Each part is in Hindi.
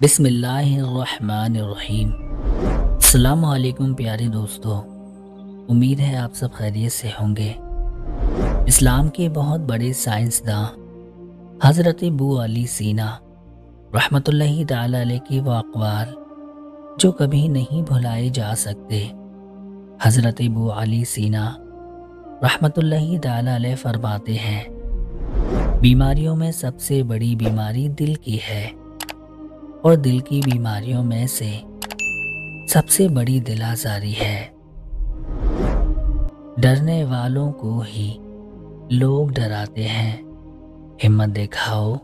बिस्मिल्लाहिर्रहमानिर्रहीम। अस्सलामु अलैकुम प्यारे दोस्तों, उम्मीद है आप सब खैरियत से होंगे। इस्लाम के बहुत बड़े साइंसदां हज़रत अबू अली सीना रहमतुल्लाहि ताला अलैह के वो अक़वाल जो कभी नहीं भुलाए जा सकते। हज़रत अबू अली सीना रहमतुल्लाहि ताला अलैह फरमाते हैं, बीमारियों में सबसे बड़ी बीमारी दिल की है और दिल की बीमारियों में से सबसे बड़ी दिल आज़ारी है। डरने वालों को ही लोग डराते हैं, हिम्मत दिखाओ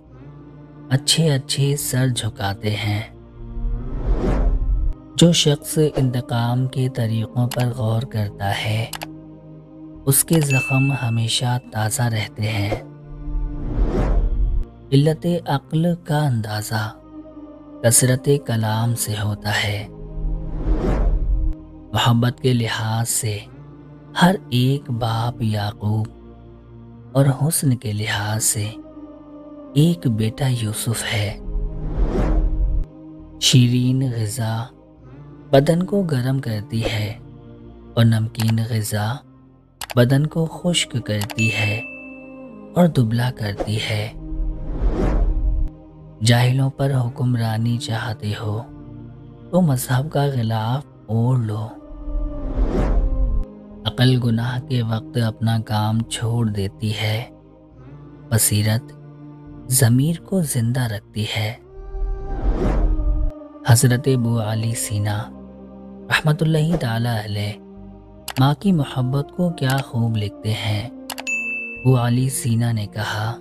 अच्छे अच्छे सर झुकाते हैं। जो शख्स इंतकाम के तरीक़ों पर गौर करता है उसके ज़ख्म हमेशा ताज़ा रहते हैं। इल्लत अक्ल का अंदाज़ा कसरत कलाम से होता है। मोहब्बत के लिहाज से हर एक बाप याकूब और हुस्न के लिहाज से एक बेटा यूसुफ है। शीरीन ग़िज़ा बदन को गर्म करती है और नमकीन ग़िज़ा बदन को खुश्क करती है और दुबला करती है। जाहिलों पर हुक्मरानी चाहते हो तो मज़हब का ग़िलाफ़ ओढ़ लो। अक़ल गुनाह के वक्त अपना काम छोड़ देती है, बसीरत ज़मीर को ज़िंदा रखती है। हज़रत अबू अली सीना रहमतुल्लाहि ताला अलैह माँ की मोहब्बत को क्या खूब लिखते हैं। अबू अली सीना ने कहा,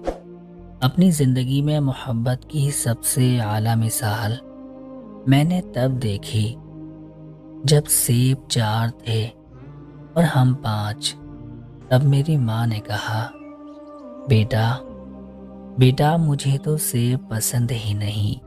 अपनी ज़िंदगी में मोहब्बत की सबसे आला मिसाल मैंने तब देखी जब सेब 4 थे और हम 5। तब मेरी माँ ने कहा, बेटा बेटा मुझे तो सेब पसंद ही नहीं।